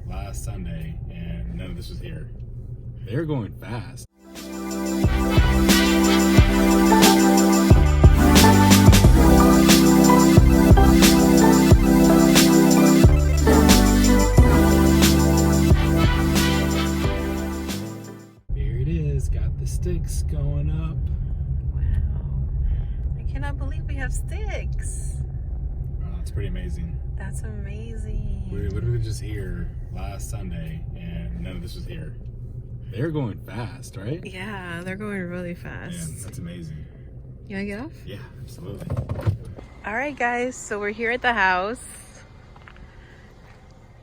last Sunday and none of this was here. They're going fast. Here it is, got the sticks going up. Wow. I cannot believe we have sticks. It's pretty amazing. That's amazing. We were literally just here last Sunday and none of this was here. They're going fast, right? Yeah, they're going really fast. Yeah, that's amazing. You wanna get off? Yeah, absolutely. All right, guys, so we're here at the house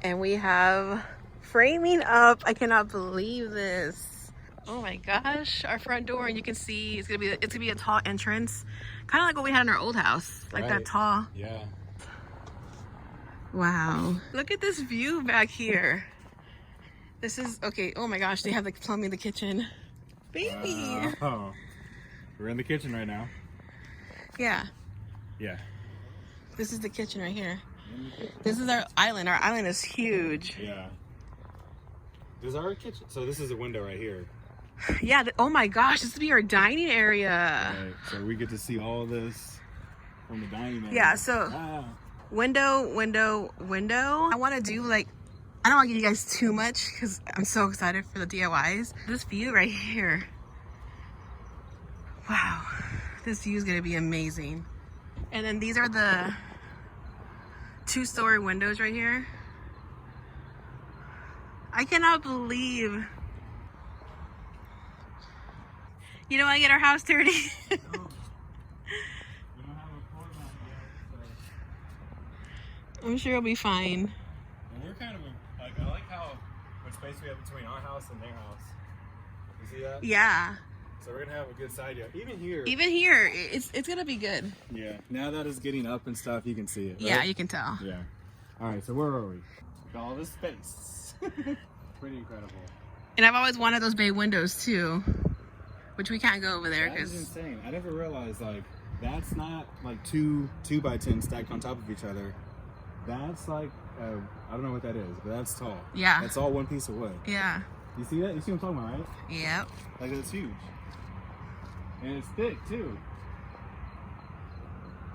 and we have framing up. I cannot believe this. Oh my gosh, our front door, and you can see it's gonna be a tall entrance, kind of like what we had in our old house, like that tall. Yeah. Wow, look at this view back here. This is okay. Oh my gosh, they have like plumbing the kitchen, baby. Oh, we're in the kitchen right now. Yeah. Yeah. This is the kitchen right here. This is our island. Our island is huge. Yeah. This is our kitchen. So this is a window right here. Yeah. Oh my gosh, this would be our dining area. Right. So we get to see all this from the dining area. Yeah. So window. I want to do like, I don't want to give you guys too much because I'm so excited for the DIYs. This view right here. Wow. This view is going to be amazing. And then these are the 2-story windows right here. I cannot believe. You don't want to get our house dirty? We don't have a floor mat yet, so. I'm sure it'll be fine. Well, we're kind of like, I like how much space we have between our house and their house. You see that? Yeah. So we're gonna have a good side yard. Even here, it's gonna be good. yeah. Now that it's getting up and stuff, you can see it. Right? Yeah, you can tell. Yeah. All right. So where are we? Got all this space. Pretty incredible. And I've always wanted those bay windows too, which we can't go over there That is because insane. I never realized like that's not like two 2x10 stacked on top of each other. That's like I don't know what that is, but that's tall. Yeah. That's all one piece of wood. yeah. You see that? You see what I'm talking about, right? Yep. Like that's huge. And it's thick too.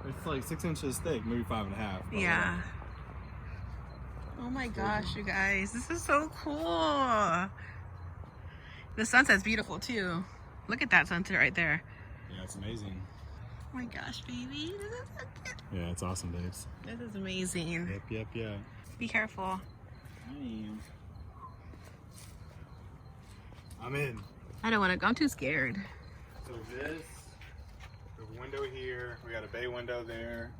It's like 6 inches thick, maybe 5.5. Yeah. Oh my gosh, you guys, this is so cool. The sunset's beautiful too. Look at that sunset right there. Yeah, it's amazing. Oh my gosh, baby, this is so cute. Yeah, it's awesome, babes. This is amazing. Yep. Be careful. I am. I'm in. I don't want to go. I'm too scared. So this, the window here, we got a bay window there.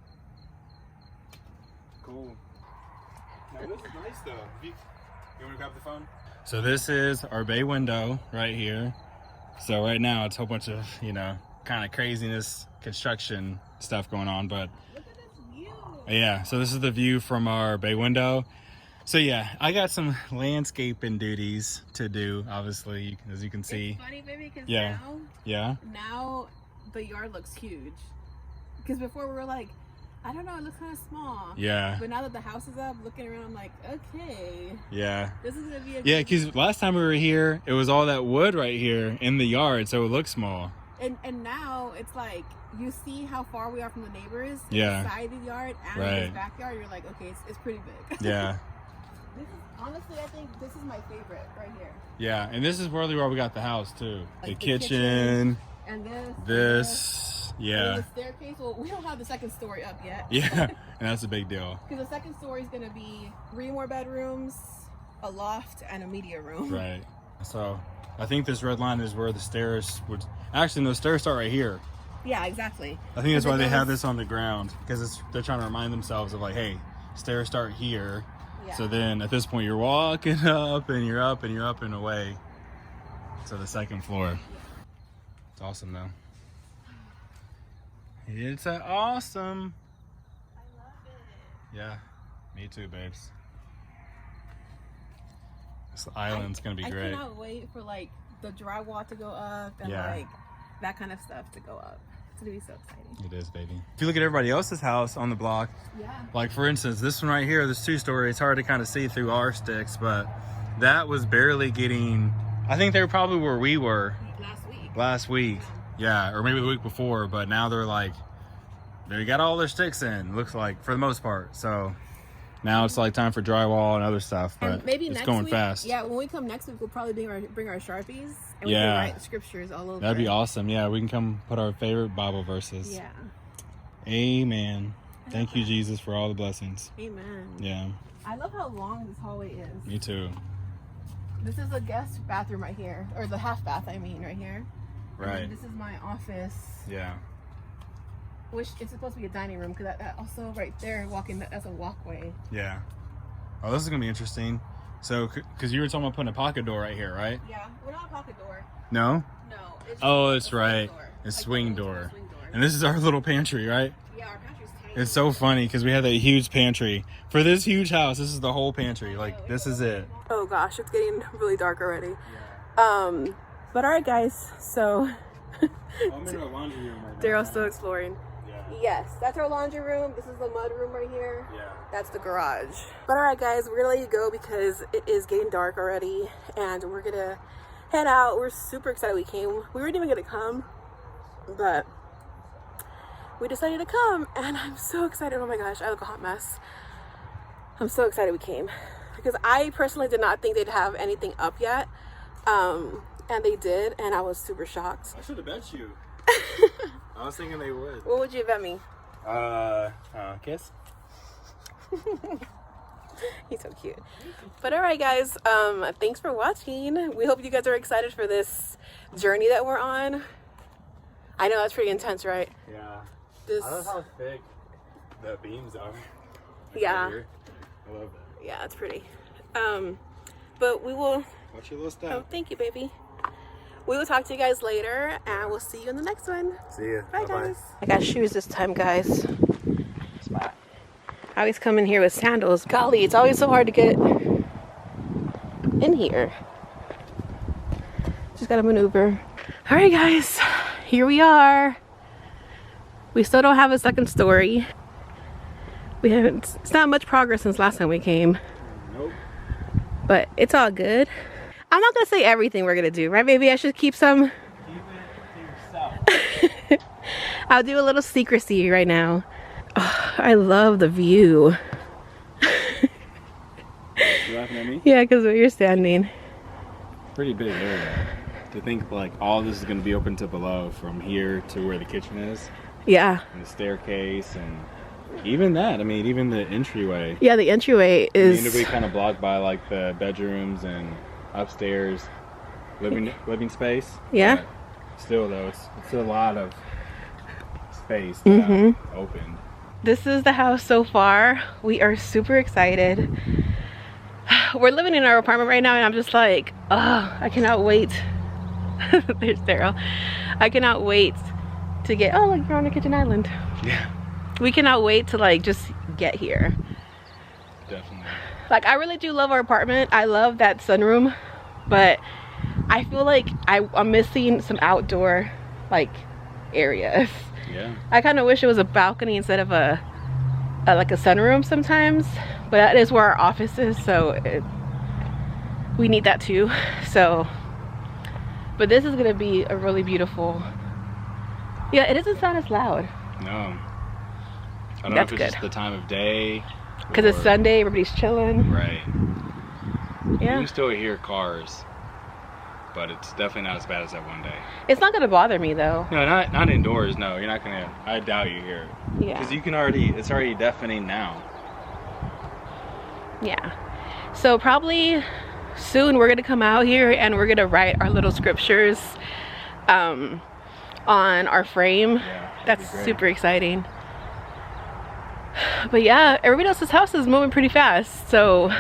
Cool. Now this is nice though. You want to grab the phone? So this is our bay window right here. So right now it's a whole bunch of, kind of craziness, construction stuff going on, but Look at this view. yeah, so this is the view from our bay window. So yeah, I got some landscaping duties to do, obviously, as you can see. It's funny, baby, because Yeah. now the yard looks huge. Because before we were like, I don't know, it looks kind of small. Yeah. But now that the house is up, looking around, I'm like, okay. Yeah. This is going to be a Yeah, because last time we were here, it was all that wood right here in the yard, so it looked small. And now it's like, you see how far we are from the neighbors. Yeah. Inside the yard and Right. his backyard, you're like, okay, it's pretty big. Yeah. This is, honestly, I think this is my favorite right here. Yeah, and this is really where we got the house, too. Like the the kitchen, And this, And yeah. the staircase, well, we don't have the second story up yet. Yeah, and that's a big deal. Because the second story is going to be 3 more bedrooms, a loft, and a media room. Right. So I think this red line is where the stairs would... Actually, no, stairs start right here. Yeah, exactly. I think that's why it they have goes- this on the ground, because they're trying to remind themselves of like, hey, stairs start here. Yeah. So then at this point you're walking up and you're up and you're up and away to the second floor. It's awesome though. It's awesome. I love it. Yeah, me too, babes. This island's gonna be great. I cannot wait for like the drywall to go up and Yeah. like that kind of stuff to go up. gonna be so exciting. It is, baby. If you look at everybody else's house on the block, Yeah. like for instance, this one right here, this 2-story, it's hard to kind of see through our sticks, but that was barely getting, I think they were probably where we were last week. Yeah, or maybe the week before, but now they're like, they got all their sticks in, looks like, for the most part. So now it's like time for drywall and other stuff, but and maybe it's next going week, fast. Yeah, when we come next week, we'll probably bring our Sharpies and we Yeah. can write scriptures all over. That'd be awesome. Yeah, we can come put our favorite Bible verses. Yeah. Amen. Thank you, Jesus, for all the blessings. Amen. Yeah. I love how long this hallway is. Me too. This is the guest bathroom right here, or the half bath, I mean, right here. Right. And this is my office. Yeah. Which it's supposed to be a dining room, because that also right there, that's a walkway. Yeah. Oh, this is gonna be interesting. So, because you were talking about putting a pocket door right here, right? Yeah, we're not a pocket door. No. No. It's Oh, just it's right. A swing door. And this is our little pantry, right? Yeah, our pantry's tiny. It's so funny because we have that huge pantry for this huge house. This is the whole pantry. Like, this is it. Oh gosh, it's getting really dark already. Yeah. But all right, guys. So I'm in our laundry room right now. they're all still exploring. Yeah. Yes, that's our laundry room. This is the mud room right here. Yeah. That's the garage. But all right, guys, we're gonna let you go because it is getting dark already, and we're gonna head out. We're super excited we came. We weren't even gonna come, but we decided to come, and I'm so excited. Oh my gosh, I look a hot mess. I'm so excited we came because I personally did not think they'd have anything up yet, and they did, and I was super shocked. I should have bet you. I was thinking they would. What would you bet me? Kiss. He's so cute. But all right, guys, thanks for watching. We hope you guys are excited for this journey that we're on. I know that's pretty intense, right? Yeah. This, I love how thick the beams are. yeah. Right here. I love that. Yeah, it's pretty. But we will. Watch your little step. Oh, thank you, baby. We will talk to you guys later, and we'll see you in the next one. See ya. Bye, guys. I got shoes this time, guys. I always come in here with sandals. Golly, it's always so hard to get in here. Just gotta maneuver. All right, guys, here we are. We still don't have a second story. We haven't. It's not much progress since last time we came. Nope. But it's all good. I'm not gonna say everything we're gonna do, right? Maybe I should keep some. Keep it to yourself. I'll do a little secrecy right now. Oh, I love the view. You laughing at me? Yeah, because where you're standing. Pretty big area. To think like all this is going to be open to below from here to where the kitchen is. Yeah. And the staircase and even that. I mean, even the entryway. Yeah, the entryway is. It'll be kind of blocked by like the bedrooms and upstairs living space. Yeah. But still though, it's still a lot of space that opened. This is the house so far. We are super excited. We're living in our apartment right now, and I'm just like, oh, I cannot wait. There's Daryl. I cannot wait to get. Oh, look, you're on a kitchen island. Yeah. We cannot wait to like just get here. Definitely. Like, I really do love our apartment. I love that sunroom, but I feel like I'm missing some outdoor like areas. Yeah. I kind of wish it was a balcony instead of a like a sunroom sometimes, but that is where our office is, so we need that too. So, but this is gonna be a really beautiful. Yeah, it doesn't sound as loud. No. I don't know That's if it's good. just the time of day. Because it's Sunday, everybody's chilling. Right. You Yeah. can still hear cars, but it's definitely not as bad as that one day. It's not gonna bother me though. No, not indoors. No, you're not gonna. I doubt you hear it. Yeah. Because you can already. It's already deafening now. Yeah. So probably soon we're gonna come out here and we're gonna write our little scriptures on our frame. Yeah, That's super exciting. But yeah, everybody else's house is moving pretty fast, so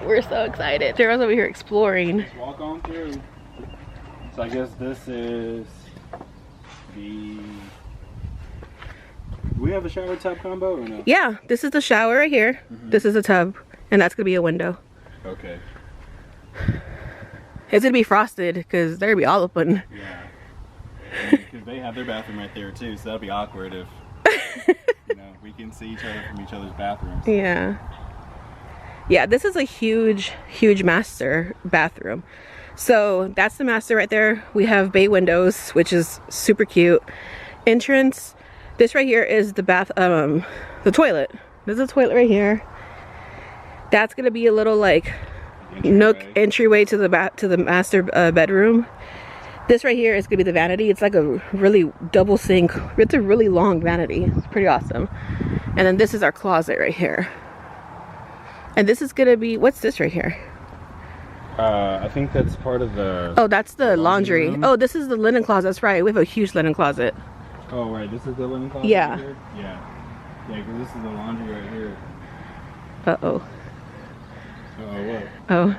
we're so excited. Daryl's over here exploring. Just walk on through. So I guess this is the. Do we have a shower tub combo or no? Yeah, this is the shower right here. This is a tub, and that's gonna be a window. Okay. It's gonna be frosted because they're gonna be all open. Yeah. Because they have their bathroom right there too, so that'll be awkward if you know we can see each other from each other's bathrooms. Yeah. Yeah, this is a huge master bathroom. So that's the master right there. We have bay windows, which is super cute. Entrance. This right here is the the toilet. There's a toilet right here. That's gonna be a little like nook entryway to the master bedroom. This right here is gonna be the vanity. It's like a really double sink. It's a really long vanity. It's pretty awesome. And then this is our closet right here. And this is gonna be, what's this right here? I think that's part of the... Oh, that's the laundry. Oh, this is the linen closet. That's right. We have a huge linen closet. Oh, right. This is the linen closet? Yeah. Right here? Yeah. Yeah, because this is the laundry right here. Uh-oh. Uh-oh, what? Oh.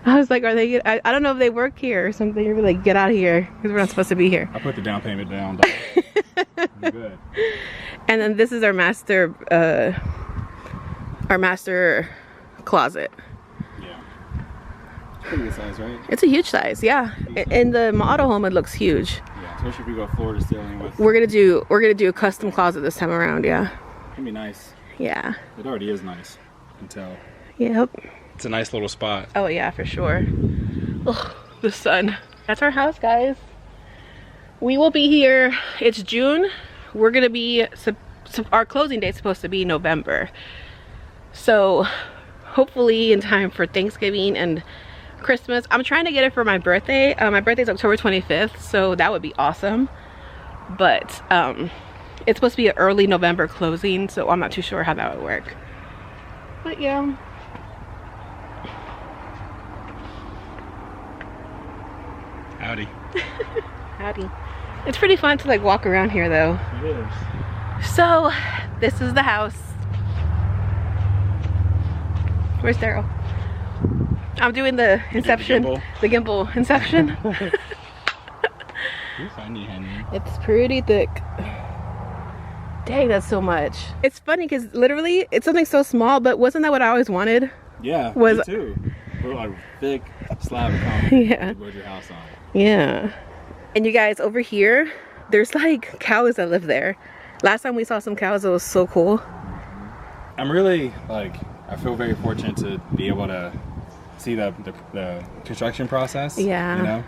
I was like, are they... I don't know if they work here or something. You're like, get out of here. Because we're not supposed to be here. I put the down payment down. I'm good. And then this is our master closet. Yeah. It's pretty good size, right? It's a huge size, yeah. In the model home, it looks huge. Yeah, especially if we go floor to ceiling with... We're gonna do a custom closet this time around, yeah. It'd be nice. Yeah. It already is nice. You can tell. Yep. It's a nice little spot. Oh yeah, for sure. Oh, the sun. That's our house, guys. We will be here. It's June. We're gonna be, our closing date's supposed to be November. So hopefully in time for Thanksgiving and Christmas. I'm trying to get it for my birthday. My birthday's October 25th, so that would be awesome. But it's supposed to be an early November closing, so I'm not too sure how that would work. But yeah. Howdy. Howdy. It's pretty fun to like walk around here though. It is. So this is the house. Where's Daryl? I'm doing the Inception, the gimbal Inception. You're funny, honey. It's pretty thick. Dang, that's so much. It's funny because literally it's something so small, but wasn't that what I always wanted? Yeah, me too. A thick slab of concrete Yeah. to build your house on. Yeah. And you guys, over here, there's like cows that live there. Last time we saw some cows, it was so cool. I'm really like, I feel very fortunate to be able to see the construction process. Yeah. You know,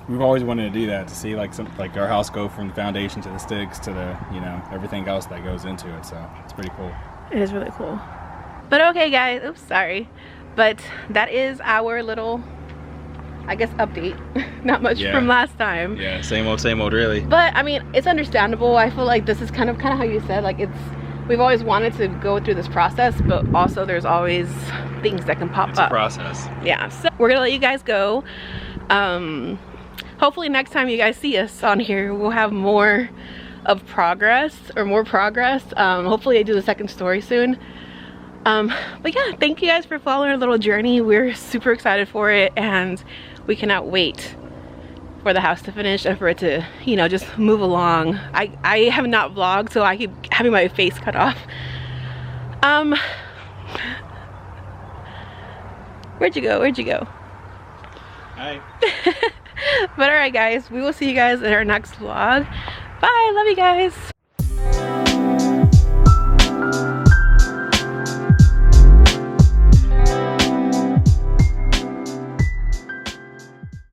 we've always wanted to do that, to see like our house go from the foundation to the sticks to the, you know, everything else that goes into it. So it's pretty cool. It is really cool. But okay, guys. Oops, sorry. But that is our little, I guess, update. Not much from last time. Yeah, same old, really. But I mean, it's understandable. I feel like this is kind of how you said, like we've always wanted to go through this process, but also there's always things that can pop up. It's a process. Yeah, so we're gonna let you guys go. Hopefully next time you guys see us on here, we'll have more of progress, or more progress. Hopefully I do the second story soon. But yeah, thank you guys for following our little journey. We're super excited for it, and we cannot wait for the house to finish and for it to, you know, just move along. I have not vlogged, so I keep having my face cut off. Where'd you go? Hi. But alright guys, we will see you guys in our next vlog. Bye, love you guys.